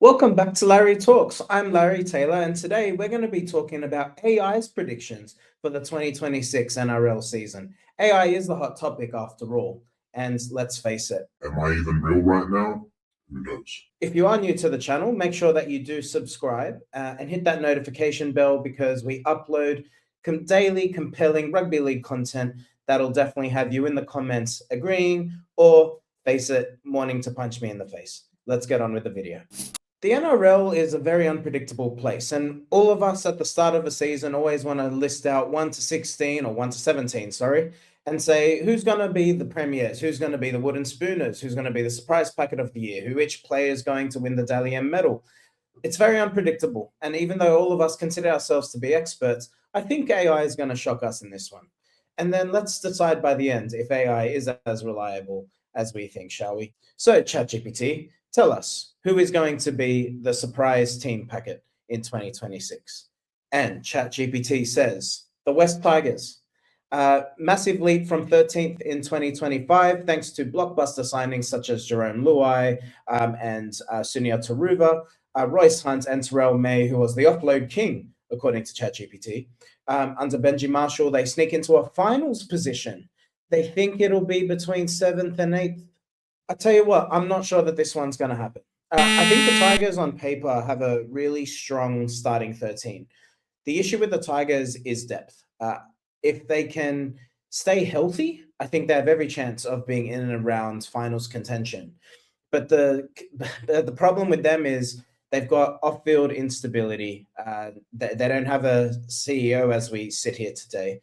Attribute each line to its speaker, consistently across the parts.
Speaker 1: Welcome back to Larry Talks. I'm Larry Taylor, and today we're going to be talking about AI's predictions for the 2026 NRL season. AI is the hot topic after all, and let's face it.
Speaker 2: Am I even real right now? Who knows?
Speaker 1: If you are new to the channel, make sure that you do subscribe and hit that notification bell because we upload daily compelling rugby league content that'll definitely have you in the comments agreeing or, face it, wanting to punch me in the face. Let's get on with the video. The NRL is a very unpredictable place, and all of us at the start of a season always want to list out 1 to 16 or 1 to 17, and say who's going to be the premiers, who's going to be the wooden spooners, who's going to be the surprise packet of the year, which player is going to win the Dally M medal. It's very unpredictable, and even though all of us consider ourselves to be experts, I think AI is going to shock us in this one. And then let's decide by the end if AI is as reliable as we think, shall we? So, ChatGPT, tell us, who is going to be the surprise team packet in 2026? And ChatGPT says, the West Tigers. Massive leap from 13th in 2025, thanks to blockbuster signings such as Jerome Luai and Sunia Taruva, Royce Hunt, and Terrell May, who was the offload king, according to ChatGPT. Under Benji Marshall, they sneak into a finals position. They think it'll be between 7th and 8th. I tell you what, I'm not sure that this one's going to happen. I think the Tigers on paper have a really strong starting 13. The issue with the Tigers is depth. If they can stay healthy, I think they have every chance of being in and around finals contention. But the problem with them is they've got off-field instability. They don't have a CEO as we sit here today.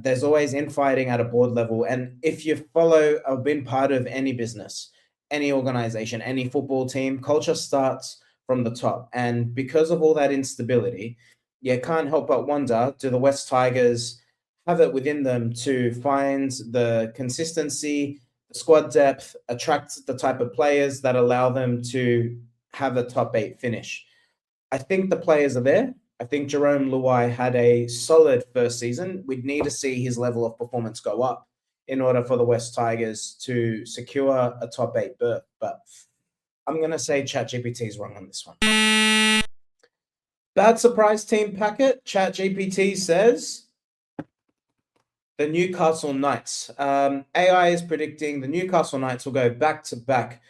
Speaker 1: There's always infighting at a board level. And if you follow or been part of any business, any organization, any football team, culture starts from the top. And because of all that instability, you can't help but wonder, do the West Tigers have it within them to find the consistency, the squad depth, attract the type of players that allow them to have a top 8 finish? I think the players are there. I think Jerome Luai had a solid first season. We'd need to see his level of performance go up in order for the West Tigers to secure a top 8 berth. But I'm going to say ChatGPT is wrong on this one. Bad surprise team packet. ChatGPT says the Newcastle Knights. AI is predicting the Newcastle Knights will go back-to-back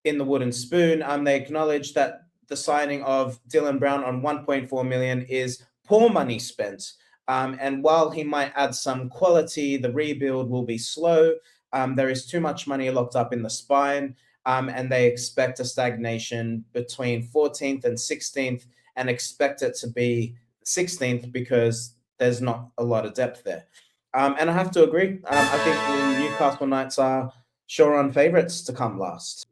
Speaker 1: in the wooden spoon. They acknowledge that the signing of Dylan Brown on 1.4 million is poor money spent. And while he might add some quality, the rebuild will be slow. There is too much money locked up in the spine, and they expect a stagnation between 14th and 16th and expect it to be 16th because there's not a lot of depth there. And I have to agree. I think the Newcastle Knights are sure-on favourites to come last.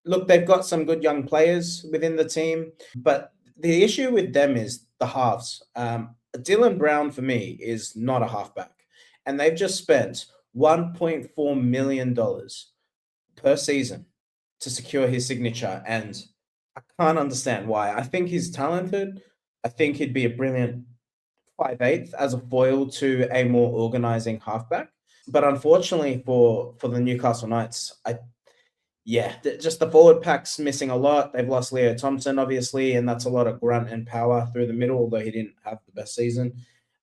Speaker 1: Look, they've got some good young players within the team, but the issue with them is the halves. Dylan Brown, for me, is not a halfback, and they've just spent $1.4 million per season to secure his signature, and I can't understand why. I think he's talented. I think he'd be a brilliant 5/8 as a foil to a more organizing halfback. But unfortunately for the Newcastle Knights, just the forward pack's missing a lot. They've lost Leo Thompson, obviously, and that's a lot of grunt and power through the middle, although he didn't have the best season.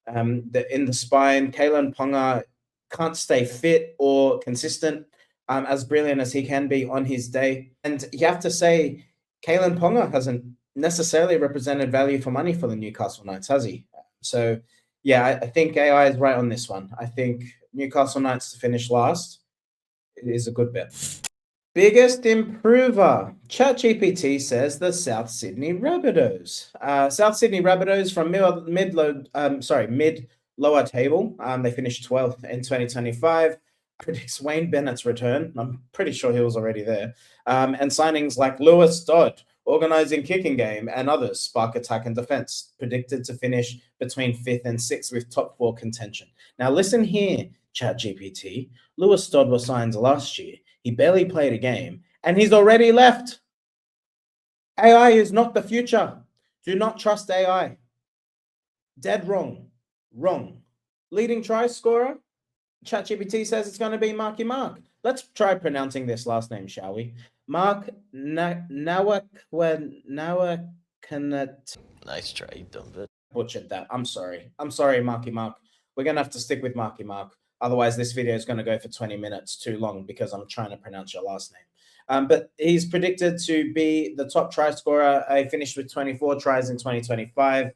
Speaker 1: In the spine, Kalen Ponga can't stay fit or consistent, as brilliant as he can be on his day. And you have to say, Kalen Ponga hasn't necessarily represented value for money for the Newcastle Knights, has he? So, yeah, I think AI is right on this one. I think Newcastle Knights to finish last is a good bet. Biggest improver. ChatGPT says the South Sydney Rabbitohs. South Sydney Rabbitohs from mid-lower table. They finished 12th in 2025. Predicts Wayne Bennett's return. I'm pretty sure he was already there. And signings like Lewis Dodd, organizing kicking game, and others spark attack and defense. Predicted to finish between 5th and 6th with top 4 contention. Now listen here, ChatGPT. Lewis Dodd was signed last year. He barely played a game, and he's already left. AI is not the future. Do not trust AI. Dead wrong. Wrong. Leading try scorer. ChatGPT says it's going to be Marky Mark. Let's try pronouncing this last name, shall we? Mark Nawakanat.
Speaker 3: Nice try, you dumb bitch.
Speaker 1: Butchered that. I'm sorry. I'm sorry, Marky Mark. We're going to have to stick with Marky Mark. Otherwise, this video is going to go for 20 minutes too long because I'm trying to pronounce your last name. But he's predicted to be the top try scorer. He finished with 24 tries in 2025.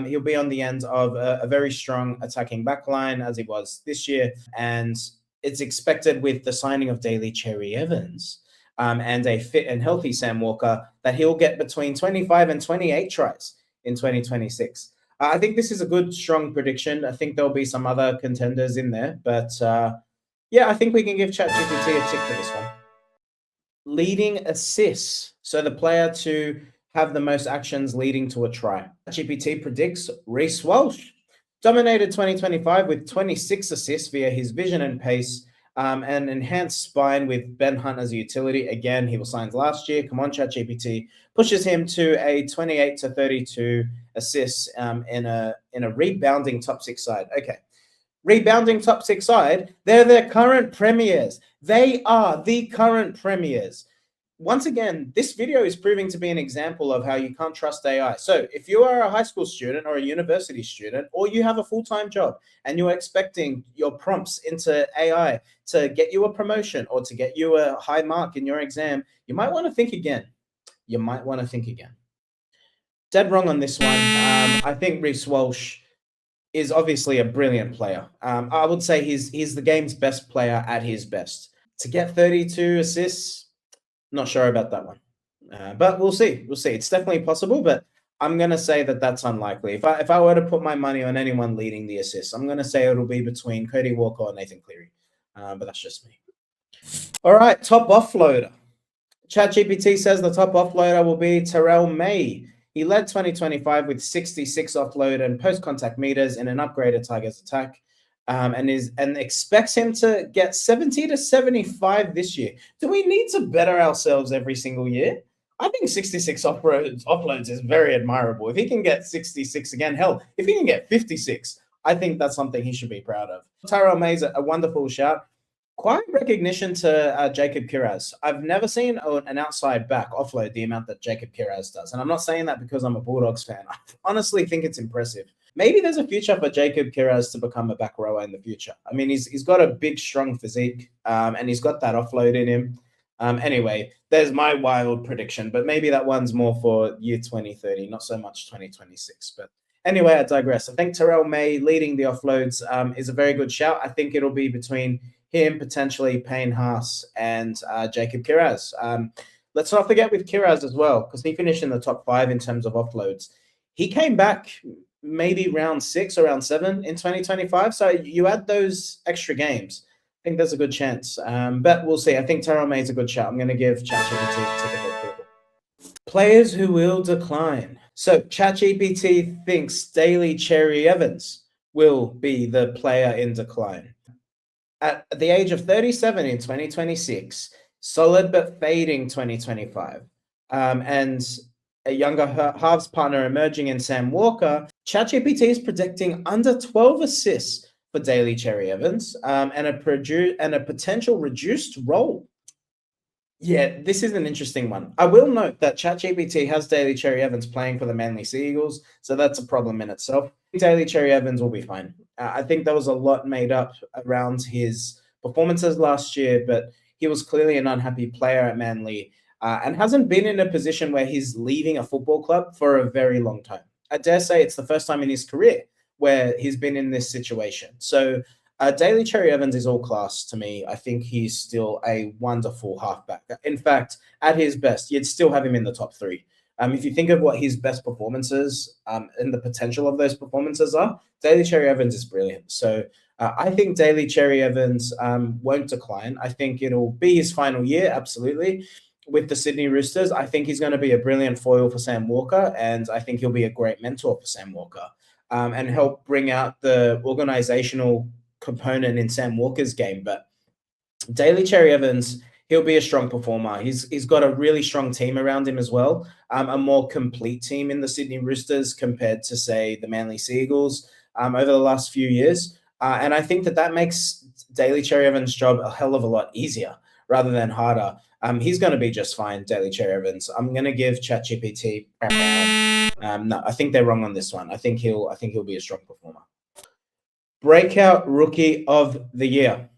Speaker 1: He'll be on the end of a very strong attacking backline as he was this year. And it's expected with the signing of Daly Cherry Evans and a fit and healthy Sam Walker that he'll get between 25 and 28 tries in 2026. I think this is a good, strong prediction. I think there'll be some other contenders in there. But yeah, I think we can give ChatGPT a tick for this one. Leading assists. So the player to have the most actions leading to a try. GPT predicts Reece Walsh dominated 2025 with 26 assists via his vision and pace, and enhanced spine with Ben Hunt as a utility. Again, he was signed last year. Come on, ChatGPT pushes him to a 28 to 32 assists in a rebounding top 6 side. Okay. Rebounding top 6 side, they're the current premiers. They are the current premiers. Once again, this video is proving to be an example of how you can't trust AI. So if you are a high school student or a university student, or you have a full-time job and you're expecting your prompts into AI to get you a promotion or to get you a high mark in your exam, you might want to think again. You might want to think again. Dead wrong on this one. I think Reece Walsh is obviously a brilliant player. I would say he's the game's best player at his best. To get 32 assists, not sure about that one. But we'll see. We'll see. It's definitely possible, but I'm going to say that that's unlikely. If I were to put my money on anyone leading the assists, I'm going to say it'll be between Cody Walker or Nathan Cleary. But that's just me. All right, top offloader. ChatGPT says the top offloader will be Terrell May. He led 2025 with 66 offload and post-contact meters in an upgraded Tigers attack, and expects him to get 70 to 75 this year. Do we need to better ourselves every single year? I think 66 offloads is very admirable. If he can get 66 again, hell, if he can get 56, I think that's something he should be proud of. Terrell May's a wonderful shout. Quite recognition to Jacob Kiraz. I've never seen an outside back offload the amount that Jacob Kiraz does. And I'm not saying that because I'm a Bulldogs fan. I honestly think it's impressive. Maybe there's a future for Jacob Kiraz to become a back rower in the future. I mean, he's got a big, strong physique, and he's got that offload in him. Anyway, there's my wild prediction, but maybe that one's more for year 2030, not so much 2026. But anyway, I digress. I think Terrell May leading the offloads is a very good shout. I think it'll be between him, potentially Payne Haas, and Jacob Kiraz. Let's not forget with Kiraz as well, because he finished in the top 5 in terms of offloads. He came back maybe round 6 or round 7 in 2025. So you add those extra games, I think there's a good chance. But we'll see. I think Terrell May is a good shout. I'm going to give ChatGPT a ticket of people. Players who will decline. So ChatGPT thinks Daly Cherry Evans will be the player in decline. At the age of 37 in 2026, solid but fading 2025, and a younger halves partner emerging in Sam Walker, ChatGPT is predicting under 12 assists for Daly Cherry Evans, and a potential reduced role. Yeah, this is an interesting one. I will note that ChatGPT has Daly Cherry Evans playing for the Manly Sea Eagles, so that's a problem in itself. Daly Cherry Evans will be fine. I think there was a lot made up around his performances last year, but he was clearly an unhappy player at Manly and hasn't been in a position where he's leaving a football club for a very long time. I dare say it's the first time in his career where he's been in this situation. So Daly Cherry Evans is all class to me. I think he's still a wonderful halfback. In fact, at his best, you'd still have him in the top 3. If you think of what his best performances and the potential of those performances are, Daly Cherry Evans is brilliant. So I think Daly Cherry Evans won't decline. I think it'll be his final year, absolutely, with the Sydney Roosters. I think he's going to be a brilliant foil for Sam Walker, and I think he'll be a great mentor for Sam Walker and help bring out the organizational component in Sam Walker's game. But Daly Cherry Evans, he'll be a strong performer. He's got a really strong team around him as well, a more complete team in the Sydney Roosters compared to, say, the Manly Sea Eagles over the last few years. And I think that makes Daly Cherry Evans' job a hell of a lot easier rather than harder. He's going to be just fine, Daly Cherry Evans. I'm going to give ChatGPT. No, I think they're wrong on this one. I think he'll be a strong performer. Breakout Rookie of the Year.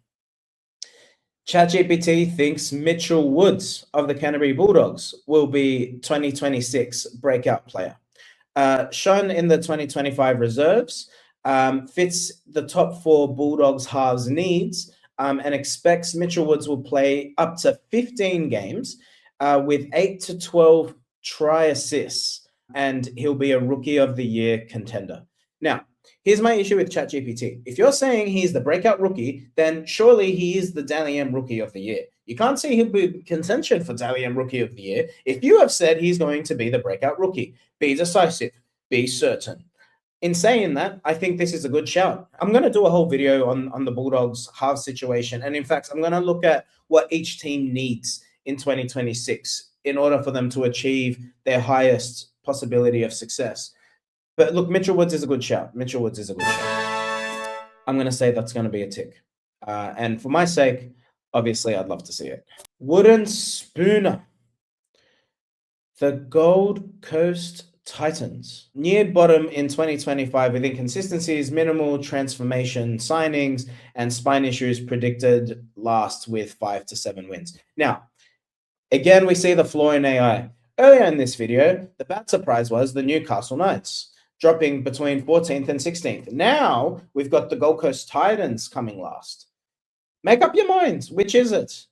Speaker 1: ChatGPT thinks Mitchell Woods of the Canterbury Bulldogs will be 2026 breakout player. Shown in the 2025 reserves, fits the top 4 Bulldogs halves needs, and expects Mitchell Woods will play up to 15 games with 8 to 12 try assists, and he'll be a Rookie of the Year contender. Now, here's my issue with ChatGPT. If you're saying he's the breakout rookie, then surely he is the Dally M Rookie of the Year. You can't say he'll be in contention for Dally M Rookie of the Year if you have said he's going to be the breakout rookie. Be decisive. Be certain. In saying that, I think this is a good shout. I'm going to do a whole video on the Bulldogs half situation. And in fact, I'm going to look at what each team needs in 2026 in order for them to achieve their highest possibility of success. But look, Mitchell Woods is a good shout. Mitchell Woods is a good shout. I'm going to say that's going to be a tick. And for my sake, obviously, I'd love to see it. Wooden Spooner. The Gold Coast Titans. Near bottom in 2025 with inconsistencies, minimal transformation signings, and spine issues, predicted last with 5 to 7 wins. Now, again, we see the flaw in AI. Earlier in this video, the bad surprise was the Newcastle Knights, dropping between 14th and 16th. Now, we've got the Gold Coast Titans coming last. Make up your minds. Which is it?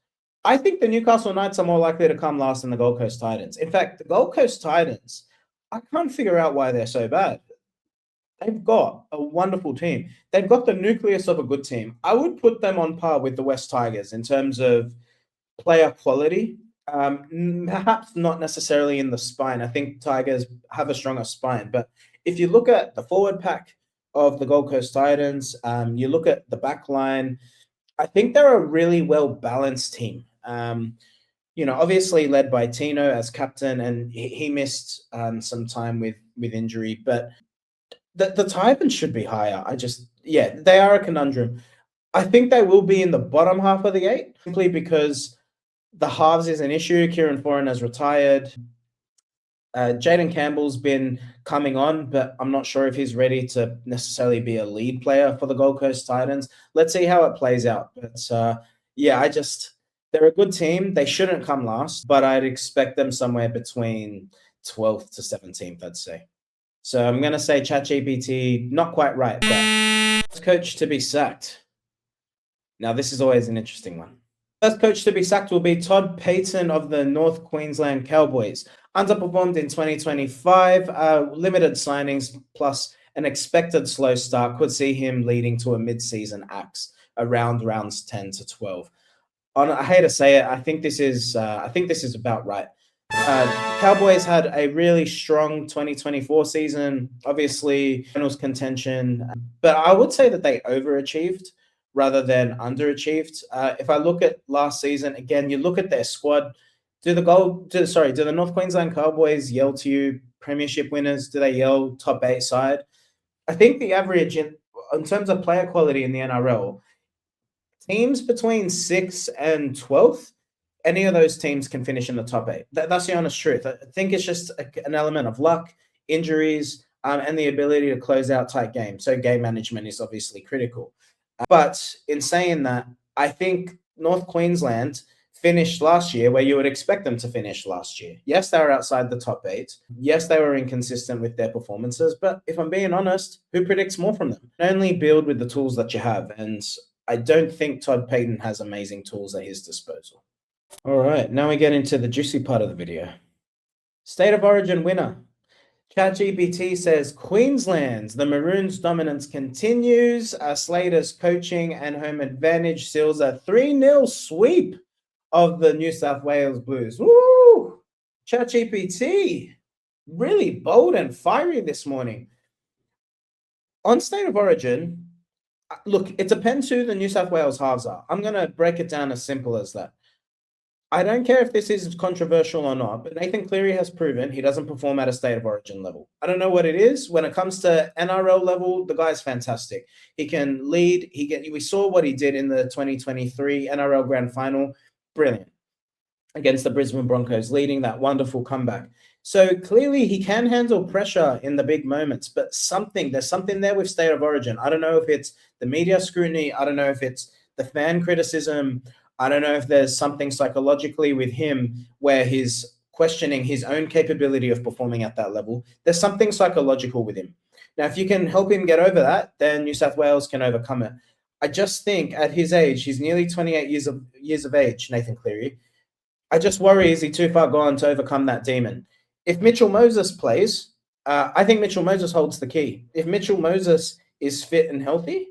Speaker 1: I think the Newcastle Knights are more likely to come last than the Gold Coast Titans. In fact, the Gold Coast Titans, I can't figure out why they're so bad. They've got a wonderful team. They've got the nucleus of a good team. I would put them on par with the West Tigers in terms of player quality. Perhaps not necessarily in the spine. I think Tigers have a stronger spine. But if you look at the forward pack of the Gold Coast Titans, you look at the back line, I think they're a really well-balanced team. Obviously led by Tino as captain, and he missed some time with injury. But the Titans should be higher. They are a conundrum. I think they will be in the bottom half of the 8, simply because the halves is an issue. Kieran Foran has retired. Jaden Campbell's been coming on, but I'm not sure if he's ready to necessarily be a lead player for the Gold Coast Titans. Let's see how it plays out. But they're a good team. They shouldn't come last, but I'd expect them somewhere between 12th to 17th, I'd say. So I'm going to say ChatGPT, not quite right, but first coach to be sacked. Now, this is always an interesting one. First coach to be sacked will be Todd Payton of the North Queensland Cowboys. Underperformed in 2025, limited signings plus an expected slow start could see him leading to a mid-season axe around rounds 10 to 12. I hate to say it, I think this is about right. Cowboys had a really strong 2024 season, obviously finals contention, but I would say that they overachieved rather than underachieved. If I look at last season, again, you look at their squad. Do the North Queensland Cowboys yell to you premiership winners? Do they yell top 8 side? I think the average in terms of player quality in the NRL, teams between 6th and 12th, any of those teams can finish in the top 8. That's the honest truth. I think it's just an element of luck, injuries, and the ability to close out tight games. So game management is obviously critical. But in saying that, I think North Queensland finished last year where you would expect them to finish last year. Yes, they were outside the top 8. Yes, they were inconsistent with their performances. But if I'm being honest, who predicts more from them? Only build with the tools that you have. And I don't think Todd Payton has amazing tools at his disposal. All right, now we get into the juicy part of the video. State of Origin winner. ChatGPT says Queensland's the Maroons' dominance continues. Slater's coaching and home advantage seals a 3-0 sweep of the New South Wales Blues. Woo! ChatGPT, really bold and fiery this morning. On State of Origin, look, it depends who the New South Wales halves are. I'm going to break it down as simple as that. I don't care if this is controversial or not, but Nathan Cleary has proven he doesn't perform at a state of origin level. I don't know what it is. When it comes to NRL level, the guy's fantastic. He can lead. We saw what he did in the 2023 NRL Grand Final. Brilliant. Against the Brisbane Broncos, leading that wonderful comeback. So clearly he can handle pressure in the big moments, but there's something there with state of origin. I don't know if it's the media scrutiny. I don't know if it's the fan criticism. I don't know if there's something psychologically with him where he's questioning his own capability of performing at that level. There's something psychological with him. Now, if you can help him get over that, then New South Wales can overcome it. I just think at his age, he's nearly 28 years of age, Nathan Cleary. I just worry, is he too far gone to overcome that demon? If Mitchell Moses plays, I think Mitchell Moses holds the key. If Mitchell Moses is fit and healthy,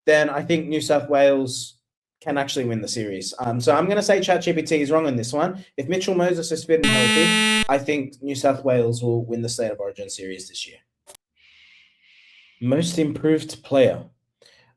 Speaker 1: then I think New South Wales can actually win the series. So I'm going to say ChatGPT is wrong on this one. If Mitchell Moses is fit and healthy, I think New South Wales will win the State of Origin series this year. Most improved player.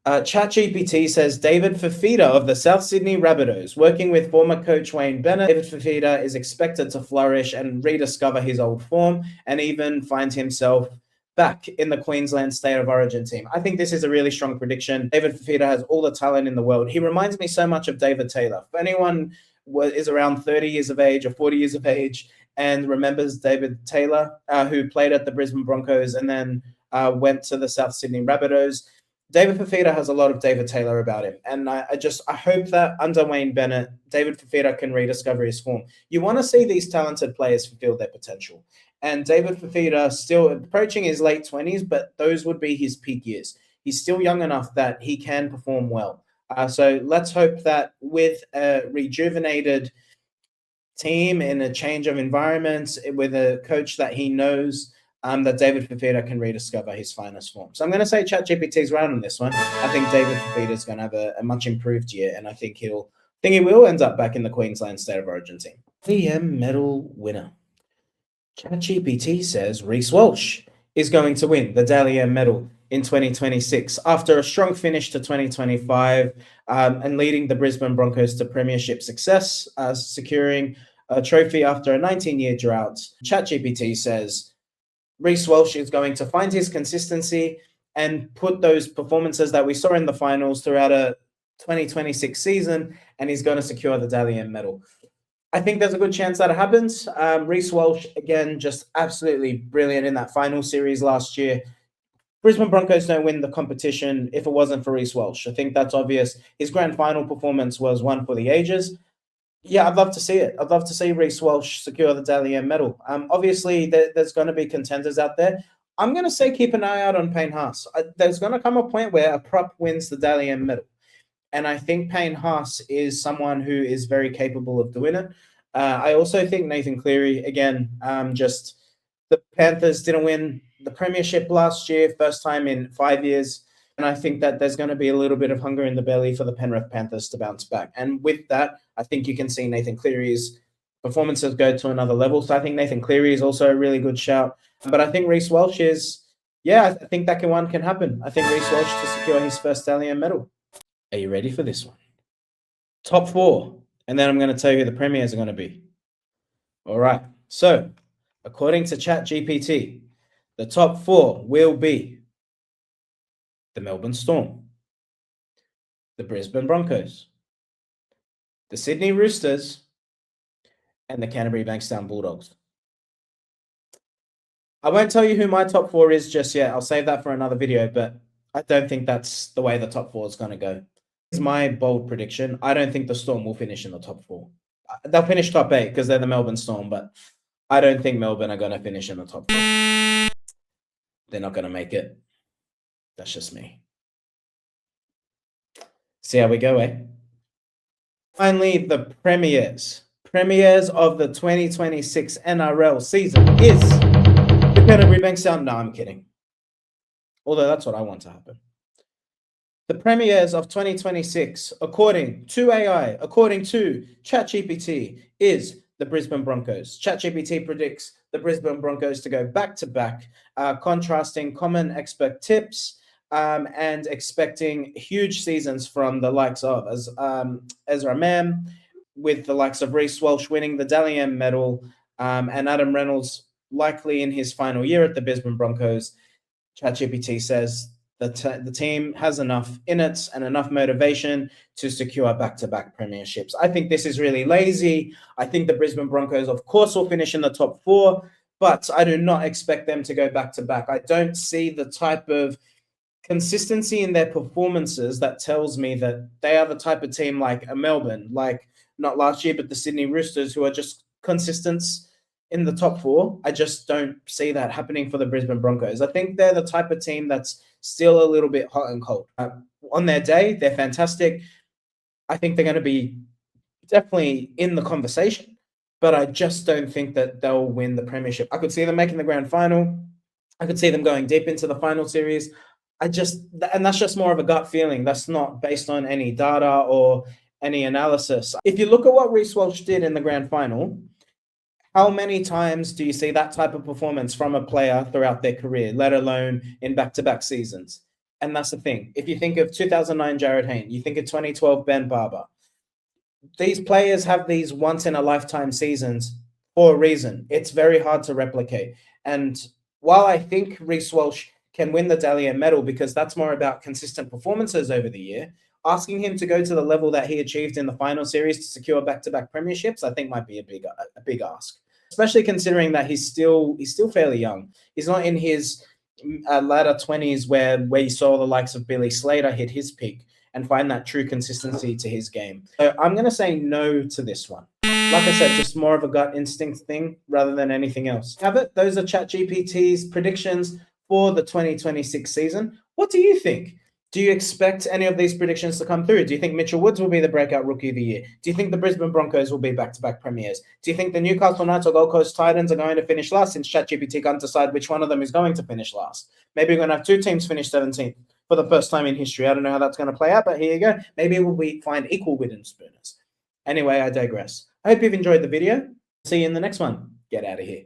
Speaker 1: ChatGPT says David Fifita of the South Sydney Rabbitohs, working with former coach Wayne Bennett. David Fifita is expected to flourish and rediscover his old form and even find himself back in the Queensland State of Origin team. I think this is a really strong prediction. David Fifita has all the talent in the world. He reminds me so much of David Taylor. If anyone is around 30 years of age or 40 years of age and remembers David Taylor, who played at the Brisbane Broncos and then went to the South Sydney Rabbitohs, David Fifita has a lot of David Taylor about him. And I hope that under Wayne Bennett, David Fifita can rediscover his form. You want to see these talented players fulfill their potential. And David Fifita still approaching his late 20s, but those would be his peak years. He's still young enough that he can perform well. So let's hope that with a rejuvenated team in a change of environments, with a coach that he knows, that David Fifita can rediscover his finest form. So I'm going to say ChatGPT is right on this one. I think David Fifita is going to have a much improved year, and I think he will end up back in the Queensland State of Origin team. DM medal winner. ChatGPT says Reece Walsh is going to win the Dally M medal in 2026 after a strong finish to 2025 and leading the Brisbane Broncos to premiership success, securing a trophy after a 19-year drought. ChatGPT says Reece Walsh is going to find his consistency and put those performances that we saw in the finals throughout a 2026 season, and he's going to secure the Dally M medal. I think there's a good chance that it happens. Reece Walsh, again, just absolutely brilliant in that final series last year. Brisbane Broncos don't win the competition if it wasn't for Reece Walsh. I think that's obvious. His grand final performance was one for the ages. Yeah, I'd love to see it. I'd love to see Reece Walsh secure the Dally M medal. Obviously, there's going to be contenders out there. I'm going to say keep an eye out on Payne Haas. There's going to come a point where a prop wins the Dally M medal. And I think Payne Haas is someone who is very capable of doing it. I also think Nathan Cleary, again, just the Panthers didn't win the premiership last year, first time in 5 years. And I think that there's going to be a little bit of hunger in the belly for the Penrith Panthers to bounce back. And with that, I think you can see Nathan Cleary's performances go to another level. So I think Nathan Cleary is also a really good shout. But I think Reece Walsh is, I think that one can happen. I think Reece Walsh to secure his first Dally M medal. Are you ready for this one? Top 4. And then I'm going to tell you who the premiers are going to be. All right. So, according to ChatGPT, the top 4 will be the Melbourne Storm, the Brisbane Broncos, the Sydney Roosters, and the Canterbury Bankstown Bulldogs. I won't tell you who my top 4 is just yet. I'll save that for another video, but I don't think that's the way the top 4 is going to go. Is my bold prediction. I don't think the Storm will finish in the top 4. They'll finish top 8 because they're the Melbourne Storm, but I don't think Melbourne are going to finish in the top 4. They're not going to make it. That's just me. See how we go, eh? Finally, the premiers. Premiers of the 2026 NRL season is the Canterbury Bankstown. No, I'm kidding. Although that's what I want to happen. The premiers of 2026, according to AI, according to ChatGPT, is the Brisbane Broncos. ChatGPT predicts the Brisbane Broncos to go back-to-back, contrasting common expert tips and expecting huge seasons from the likes of Ezra Mam, with the likes of Reece Walsh winning the Dally M medal and Adam Reynolds likely in his final year at the Brisbane Broncos, ChatGPT says the team has enough in it and enough motivation to secure back-to-back premierships. I think this is really lazy. I think the Brisbane Broncos, of course, will finish in the top 4, but I do not expect them to go back-to-back. I don't see the type of consistency in their performances that tells me that they are the type of team like a Melbourne, like not last year, but the Sydney Roosters, who are just consistent in the top 4. I just don't see that happening for the Brisbane Broncos. I think they're the type of team that's still a little bit hot and cold. On their day, they're fantastic. I think they're going to be definitely in the conversation, but I just don't think that they'll win the premiership. I could see them making the grand final. I could see them going deep into the final series. And that's just more of a gut feeling. That's not based on any data or any analysis. If you look at what Reece Walsh did in the grand final, how many times do you see that type of performance from a player throughout their career, let alone in back-to-back seasons? And that's the thing. If you think of 2009 Jared Hayne, you think of 2012 Ben Barber, these players have these once-in-a-lifetime seasons for a reason. It's very hard to replicate. And while I think Reece Walsh can win the Dally M medal because that's more about consistent performances over the year, asking him to go to the level that he achieved in the final series to secure back-to-back premierships, I think might be a big ask, especially considering that he's still fairly young. He's not in his latter 20s where you saw the likes of Billy Slater hit his peak and find that true consistency to his game. So I'm going to say no to this one. Like I said, just more of a gut instinct thing rather than anything else. Have it. Those are ChatGPT's predictions for the 2026 season. What do you think? Do you expect any of these predictions to come through? Do you think Mitchell Woods will be the breakout rookie of the year? Do you think the Brisbane Broncos will be back-to-back premiers? Do you think the Newcastle Knights or Gold Coast Titans are going to finish last since ChatGPT can't decide which one of them is going to finish last? Maybe we're going to have 2 teams finish 17th for the first time in history. I don't know how that's going to play out, but here you go. Maybe we'll find equal wooden spooners. Anyway, I digress. I hope you've enjoyed the video. See you in the next one. Get out of here.